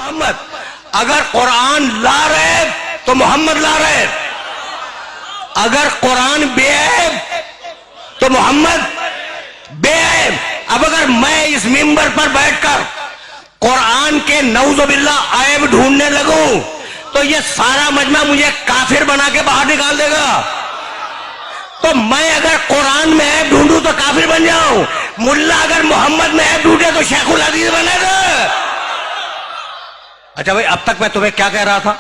محمد اگر قرآن لا رہے تو محمد لا رہے، اگر قرآن بے عیب تو محمد بے عیب۔ اب اگر میں اس ممبر پر بیٹھ کر قرآن کے نعوذ باللہ عیب ڈھونڈنے لگوں تو یہ سارا مجمع مجھے کافر بنا کے باہر نکال دے گا۔ تو میں اگر قرآن میں عیب ڈھونڈوں تو کافر بن جاؤں، ملا اگر محمد میں عیب ڈھونڈے تو شیخ الحدیث بنے گا۔ اچھا بھائی، اب تک میں تمہیں کیا کہہ رہا تھا؟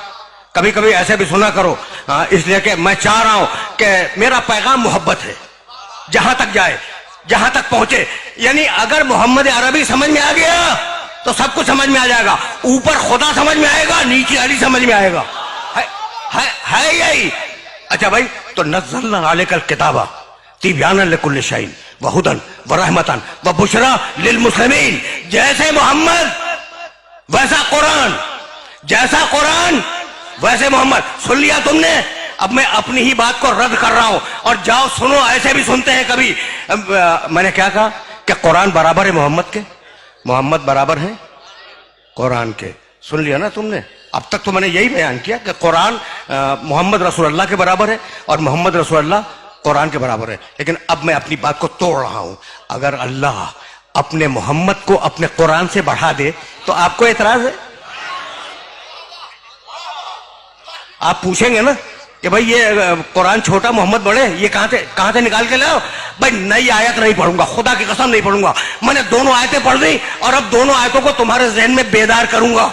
کبھی کبھی ایسے بھی سنا کرو، اس لیے کہ میں چاہ رہا ہوں کہ میرا پیغام محبت ہے، جہاں تک جائے، جہاں تک پہنچے۔ یعنی اگر محمد عربی سمجھ میں آ گیا تو سب کچھ سمجھ میں آ جائے گا، اوپر خدا سمجھ میں آئے گا، نیچے علی سمجھ میں آئے گا، ہے یہی۔ اچھا بھائی، تو نزلنا علیک الکتاب تبیانا لکل شیء وہدی ورحمۃ وبشریٰ للمسلمین۔ جیسے محمد ویسا قرآن، جیسا قرآن ویسے محمد۔ سن لیا تم نے؟ اب میں اپنی ہی بات کو رد کر رہا ہوں، اور جاؤ سنو، ایسے بھی سنتے ہیں کبھی۔ میں نے کیا کہا کہ قرآن برابر ہے محمد کے، محمد برابر ہے قرآن کے۔ سن لیا نا تم نے؟ اب تک تو میں نے یہی بیان کیا کہ قرآن محمد رسول اللہ کے برابر ہے اور محمد رسول اللہ قرآن کے برابر ہے، لیکن اب میں اپنی بات کو توڑ رہا ہوں۔ اگر اللہ اپنے محمد کو اپنے قرآن سے بڑھا دے تو آپ کو اعتراض ہے؟ آپ پوچھیں گے نا کہ بھائی یہ قرآن چھوٹا محمد بڑے، یہ کہاں سے نکال کے لاؤ؟ بھائی نئی آیت نہیں پڑھوں گا، خدا کی قسم نہیں پڑھوں گا۔ میں نے دونوں آیتیں پڑھ دی اور اب دونوں آیتوں کو تمہارے ذہن میں بیدار کروں گا،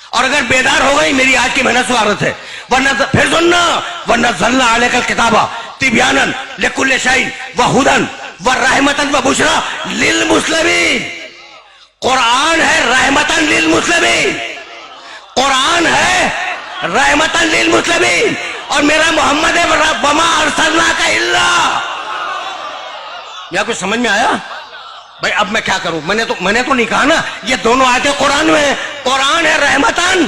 اور اگر بیدار ہو گئی میری آج کی محنت سعادت ہے۔ ورنہ پھر سننا، وَنَزَّلْنَا عَلَيْكَ الْكِتَابَ تِبْيَانًا لِكُلِّ شَيْءٍ وَهُدًى وَرَحْمَةً وَبُشْرَىٰ لِلْمُسْلِمِينَ۔ قرآن ہے رحمتاً للمسلمین، قرآن ہے رحمتاً للمسلمین، اور میرا محمد ہے وَمَا أَرْسَلْنَاكَ إِلَّا۔ یا کچھ سمجھ میں آیا؟ بھائی اب میں کیا کروں؟ میں نے تو نہیں کہا نا یہ دونوں آیتیں قرآن میں ہیں۔ قرآن ہے رحمتاً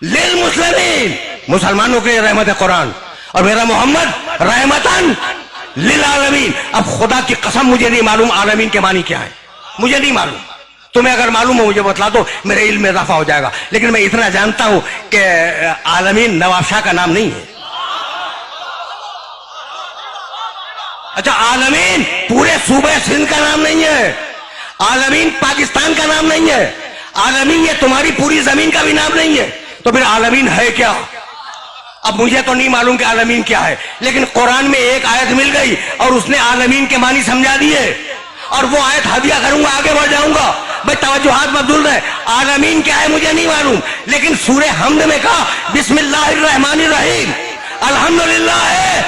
للمسلمین، مسلمانوں کے لیے رحمت ہے قرآن، اور میرا محمد رحمتاً للعالمین۔ اب خدا کی قسم مجھے نہیں معلوم عالمین کے معنی کیا ہے، مجھے نہیں معلوم۔ تمہیں اگر معلوم ہو مجھے بتلا دو، میرے علم میں اضافہ ہو جائے گا، لیکن میں اتنا جانتا ہوں کہ عالمین نواب شاہ کا نام نہیں ہے۔ اچھا، عالمین پورے صوبہ سندھ کا نام نہیں ہے، عالمین پاکستان کا نام نہیں ہے، عالمین یہ تمہاری پوری زمین کا بھی نام نہیں ہے۔ تو پھر عالمین ہے کیا؟ اب مجھے تو نہیں معلوم کہ عالمین کیا ہے، لیکن قرآن میں ایک آیت مل گئی اور اس نے عالمین کے معنی سمجھا دیے، اور وہ آیت ہدیہ کروں گا، آگے بڑھ جاؤں گا۔ بھائی توجہات مبذول رہے، عالمین کیا ہے مجھے نہیں معلوم، لیکن سورہ حمد میں کہا بسم اللہ الرحمن الرحیم، الحمدللہ ہے۔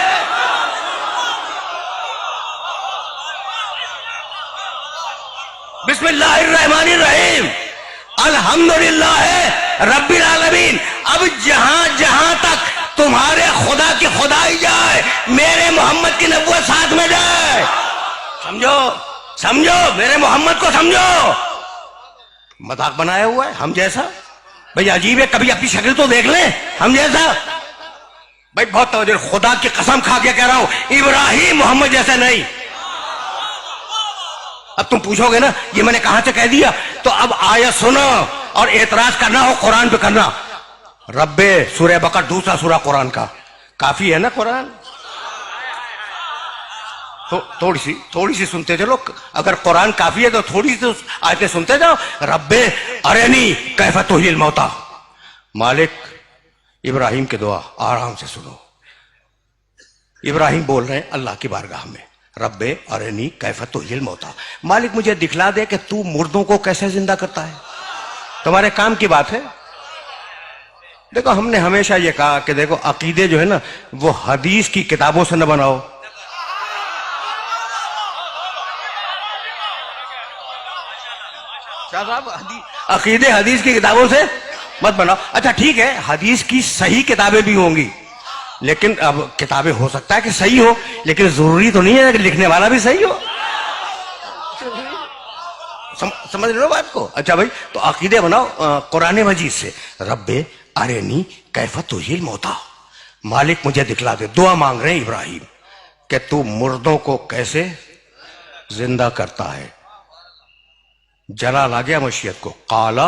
بسم اللہ الرحمن الرحیم، الحمدللہ رب العالمین۔ اب جہاں جہاں تک تمہارے خدا کی خدائی جائے، میرے محمد کی نبوت ساتھ میں جائے۔ سمجھو میرے محمد کو سمجھو۔ مذاق بنایا ہوا ہے ہم جیسا؟ بھئی عجیب ہے، کبھی اپنی شکل تو دیکھ لیں ہم جیسا۔ بھئی بہت توجہ، خدا کی قسم کھا کے کہہ رہا ہوں، ابراہیم محمد جیسا نہیں۔ اب تم پوچھو گے نا یہ میں نے کہاں سے کہہ دیا، تو اب آیت سنو اور اعتراض کرنا ہو قرآن پہ کرنا۔ رب سورہ بقرہ، دوسرا سورہ قرآن کا، کافی ہے نا قرآن؟ تھوڑی سی سنتے چلو، اگر قرآن کافی ہے تو تھوڑی سی آیتیں سنتے جاؤ۔ رب ارنی کیف تحیی الموتی، مالک ابراہیم کی دعا آرام سے سنو۔ ابراہیم بول رہے ہیں اللہ کی بارگاہ میں، رب ارنی کیف تحیی الموتی، مالک مجھے دکھلا دے کہ تو مردوں کو کیسے زندہ کرتا ہے، تمہارے کام کی بات ہے۔ دیکھو ہم نے ہمیشہ یہ کہا کہ دیکھو عقیدے جو ہے نا وہ حدیث کی کتابوں سے نہ بناؤ۔ عقیدے حدیث کی کتابوں سے مت بناؤ۔ اچھا ٹھیک ہے، حدیث کی صحیح کتابیں بھی ہوں گی، لیکن اب کتابیں ہو سکتا ہے کہ صحیح ہو، لیکن ضروری تو نہیں ہے کہ لکھنے والا بھی صحیح ہو۔ سمجھ رہے ہو بات کو؟ اچھا بھائی، تو عقیدے بناؤ قرآن مجید سے۔ رب ارنی کیف تحیی الموتی، مالک مجھے دکھلا دے۔ دعا مانگ رہے ہیں ابراہیم کہ تو مردوں کو کیسے زندہ کرتا ہے۔ جلال آ گیا مشیت کو، قالا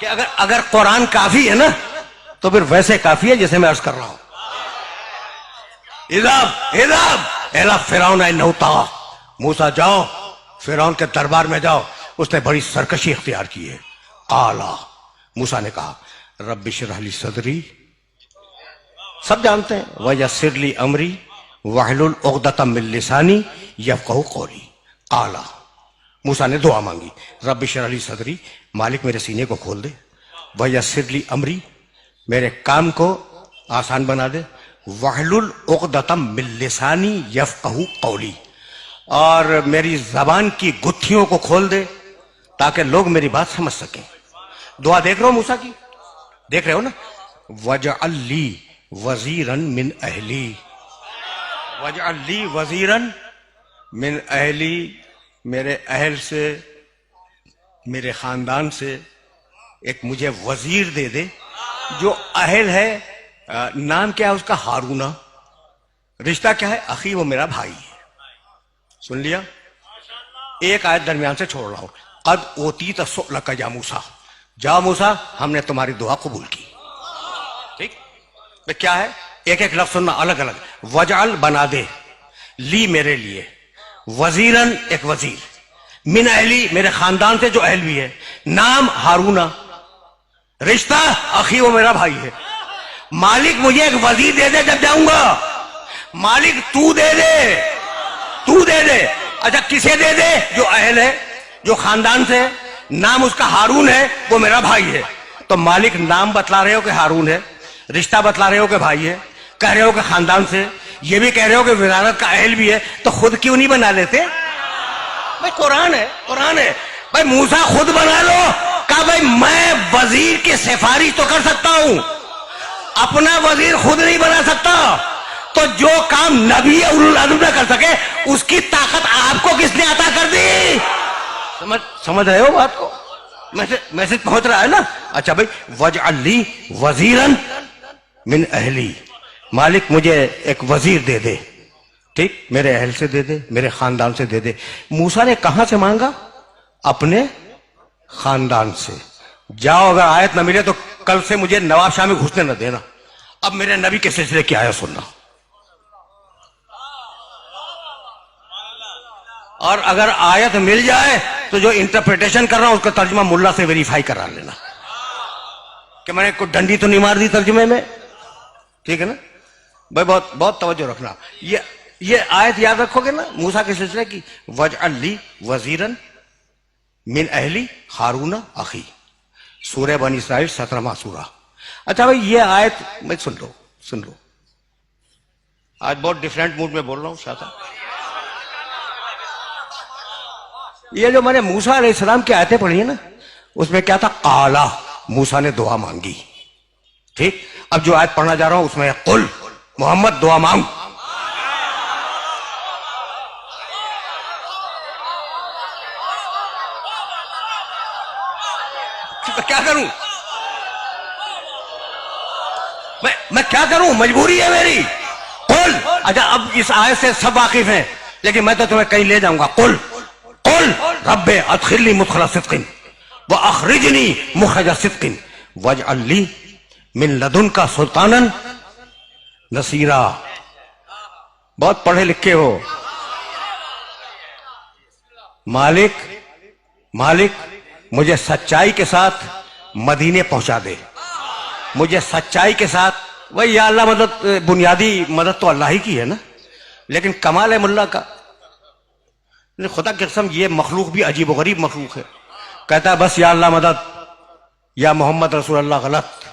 کہ اگر قرآن کافی ہے نا تو پھر ویسے کافی ہے جیسے میں عرض کر رہا ہوں. اذهب فرعون انه طغى. موسیٰ جاؤ فرعون کے دربار میں جاؤ, اس نے بڑی سرکشی اختیار کی ہے. قال, موسیٰ نے کہا رب اشرح لی صدری, سب جانتے ہیں, ویسر لی امری واحلل عقدۃ من لسانی یفقہوا قولی. قال, موسیٰ نے دعا مانگی, رب اشرح لی صدری, مالک میرے سینے کو کھول دے, ویسر لی امری, میرے کام کو آسان بنا دے, واحلل عقدۃ من لسانی یفقہوا قولی, اور میری زبان کی گتھیوں کو کھول دے تاکہ لوگ میری بات سمجھ سکیں. دعا دیکھ رہے ہو موسیٰ کی, دیکھ رہے ہو نا. وجعل لی وزیرا من اہلی, وجعل لی وزیرا من اہلی, میرے اہل سے, میرے خاندان سے ایک مجھے وزیر دے دے. جو اہل ہے, نام کیا ہے اس کا؟ ہارون. رشتہ کیا ہے؟ اخی, وہ میرا بھائی ہے. سن لیا؟ ایک آیت درمیان سے چھوڑ رہا ہوں. قد اوتیت سؤلک یا موسیٰ, جاؤ موسیٰ ہم نے تمہاری دعا قبول کی. ٹھیک, کیا ہے؟ ایک ایک لفظ سننا الگ الگ. وجعل, بنا دے, لی, میرے لیے, وزیرن, ایک وزیر, من اہلی, میرے خاندان سے جو اہل بھی ہے, نام ہارون, رشتہ اخی, وہ میرا بھائی ہے. مالک مجھے ایک وزیر دے دے جب جاؤں گا. مالک تو دے دے, تو دے دے. اچھا کسے دے دے؟ جو اہل ہے, جو خاندان سے, نام اس کا ہارون ہے, وہ میرا بھائی ہے. تو مالک نام بتلا رہے ہو کہ ہارون ہے, رشتہ بتلا رہے ہو کہ بھائی ہے, کہہ رہے ہو کہ خاندان سے, یہ بھی کہہ رہے ہو کہ وزارت کا اہل بھی ہے, تو خود کیوں نہیں بنا لیتے؟ بھائی قرآن ہے, قرآن ہے. بھائی موسیٰ خود بنا لو. کہا بھائی میں وزیر کی سفارش تو کر سکتا ہوں, اپنا وزیر خود نہیں بنا سکتا. تو جو کام نبی اولو العزم نہ کر سکے اس کی طاقت آپ کو کس نے عطا کر دی؟ سمجھ رہے ہو بات کو؟ میسج پہنچ رہا ہے نا. اچھا بھائی, وجعل لی وزیرا من اہلی, مالک مجھے ایک وزیر دے دے. ٹھیک, میرے اہل سے دے دے, میرے خاندان سے دے دے. موسیٰ نے کہاں سے مانگا؟ اپنے خاندان سے. جاؤ اگر آیت نہ ملے تو کل سے مجھے نواب شاہ میں گھسنے نہ دینا. اب میرے نبی کے سلسلے کی آیت سننا. اور اگر آیت مل جائے تو جو انٹرپریٹیشن کر رہا ہوں اس کا ترجمہ ملا سے ویریفائی کرا لینا کہ میں نے کوئی ڈنڈی تو نہیں مار دی ترجمے میں. ٹھیک ہے نا بھائی, بہت بہت توجہ رکھنا. یہ آیت یاد رکھو گے نا موسیٰ کے سلسلے کی, وجعل لی وزیرا من اہلی ہارون اخی, سورہ بنی اسرائیل 17واں سورہ. اچھا بھائی یہ آیت میں سن لو. آج بہت ڈیفرنٹ موڈ میں بول رہا ہوں شاہ صاحب. یہ جو میں نے موسیٰ علیہ السلام کی آیتیں پڑھی ہیں نا, اس میں کیا تھا؟ قالا, موسیٰ نے دعا مانگی. ٹھیک, اب جو آیت پڑھنا جا رہا ہوں اس میں قل, محمد دعا مانگ. کیا کروں میں کیا کروں, مجبوری ہے میری. قل, اچھا اب اس آیت سے سب واقف ہیں لیکن میں تو تمہیں کہیں لے جاؤں گا. قل رب ادخلنی مدخل صدق واخرجنی مخرج صدق واجعل لی من لدنک سلطانا نصیرا. بہت پڑھے لکھے ہو. مالک مجھے سچائی کے ساتھ مدینے پہنچا دے, مجھے سچائی کے ساتھ. وہی یا اللہ مدد, بنیادی مدد تو اللہ ہی کی ہے نا, لیکن کمال ہے ملا کا. خدا کی قسم یہ مخلوق بھی عجیب و غریب مخلوق ہے. کہتا ہے بس یا اللہ مدد, یا محمد رسول اللہ غلط,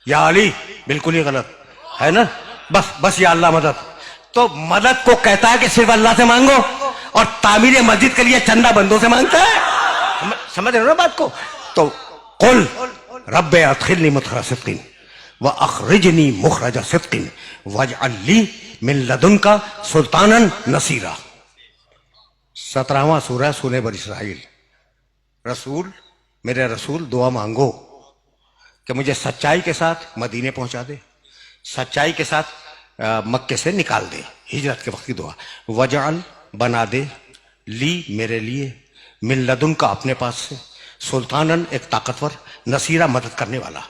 یا علی بالکل ہی غلط ہے نا, بس یا اللہ مدد. تو مدد کو کہتا ہے کہ صرف اللہ سے مانگو, اور تعمیر مسجد کے لیے چندہ بندوں سے مانگتا ہے. سمجھ رہے ہو نا بات کو؟ تو قل رب ادخلنی مدخل صدق واخرجنی مخرج صدق واجعل لی من لدنک سلطانا نصیرا. 17واں سورہ سورہ بنی اسرائیل. رسول, میرے رسول دعا مانگو کہ مجھے سچائی کے ساتھ مدینے پہنچا دے, سچائی کے ساتھ مکے سے نکال دے, ہجرت کے وقت کی دعا. وجعل, بنا دے, لی, میرے لیے, من لدن کا, اپنے پاس سے, سلطانن ایک طاقتور، نصیرہ مدد کرنے والا.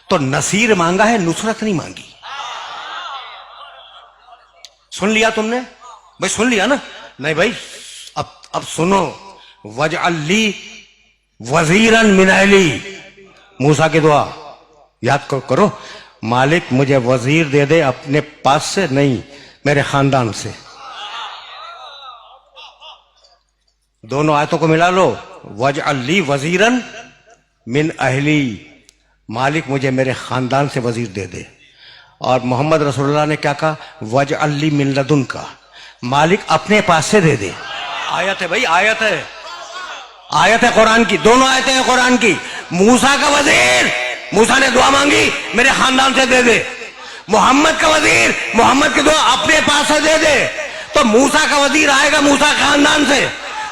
تو نصیر مانگا ہے، نصرت نہیں مانگی. سن لیا تم نے بھائی؟ سن لیا نا؟ نہیں بھائی، اب سنو. وجعل لی وزیرا من اہلی، موسیٰ کی دعا یاد کرو. مالک مجھے وزیر دے دے اپنے پاس سے نہیں، میرے خاندان سے. دونوں آیتوں کو ملا لو. وجعل لی وزیرا من اہلی، مالک مجھے میرے خاندان سے وزیر دے دے. اور محمد رسول اللہ نے کیا کہا؟ وجعل لی من لدنک، مالک اپنے پاس سے دے دے. آیت ہے بھائی، آیت ہے، آیت ہے قرآن کی. دونوں آیتیں ہیں قرآن کی. موسیٰ کا وزیر، موسیٰ نے دعا مانگی میرے خاندان سے دے دے. محمد کا وزیر، محمد کی دعا اپنے پاس سے دے دے. تو موسیٰ کا وزیر آئے گا موسیٰ کے خاندان سے،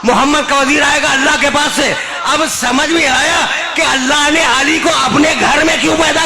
محمد کا وزیر آئے گا اللہ کے پاس سے. اب سمجھ میں آیا کہ اللہ نے علی کو اپنے گھر میں کیوں پیدا